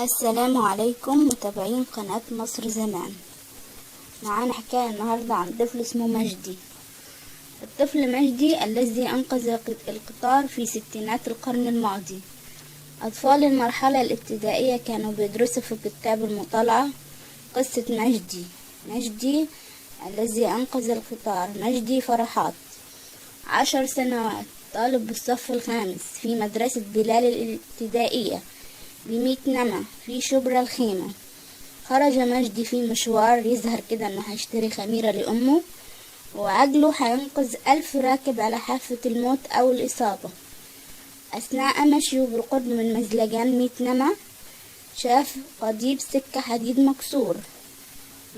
السلام عليكم متابعين قناة مصر زمان. معانا حكاية النهاردة عن طفل اسمه مجدي. الطفل مجدي الذي أنقذ القطار في ستينات القرن الماضي. أطفال المرحلة الابتدائية كانوا بيدرسوا في كتاب المطالعة قصة مجدي الذي أنقذ القطار. مجدي فرحات 10 سنوات، طالب بالصف الخامس في مدرسة بلال الابتدائية ب100 نمى في شبرا الخيمة. خرج مجدي في مشوار، يظهر كده انه هيشتري خميرة لأمه، وعجله هينقذ 1000 راكب على حافة الموت أو الإصابة. أثناء مشيه بالقرب من مزلجان 100 نمى شاف قضيب سكة حديد مكسور،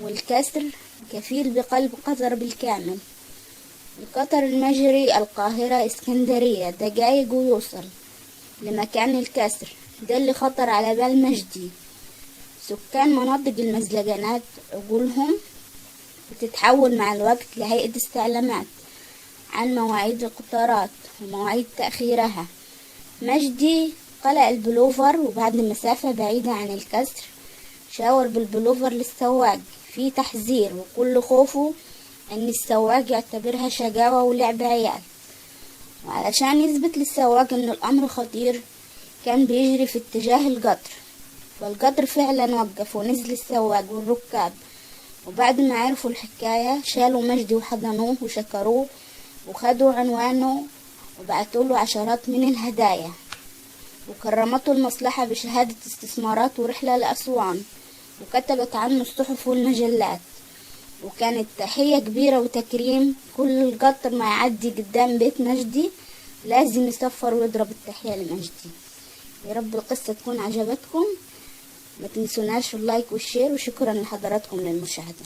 والكسر كفيل بقلب قطر بالكامل. القطر المجري القاهرة اسكندرية دقايق ويوصل لمكان الكسر. ده اللي خطر على بال مجدي. سكان مناطق المزلجانات عقولهم بتتحول مع الوقت لهيئة استعلامات عن مواعيد القطارات ومواعيد تأخيرها. مجدي قلع البلوفر، وبعد مسافة بعيدة عن الكسر شاور بالبلوفر للسواق في تحذير، وكل خوفه ان السواق يعتبرها شقاوة ولعب عيال. وعلشان يثبت للسواق ان الامر خطير كان بيجري في اتجاه القطر، والقطر فعلا وقف ونزل السواق والركاب. وبعد ما عرفوا الحكاية شالوا مجدي وحضنوه وشكروه وخدوا عنوانه وبعتوله عشرات من الهدايا، وكرمته المصلحة بشهادة استثمارات ورحلة لأسوان، وكتبت عنه الصحف والمجلات. وكانت تحية كبيرة وتكريم. كل القطر ما يعدي قدام بيت مجدي لازم يصفر ويضرب التحية لمجدي. يا رب القصة تكون عجبتكم، ما تنسوناش اللايك والشير، وشكرا لحضراتكم للمشاهدة.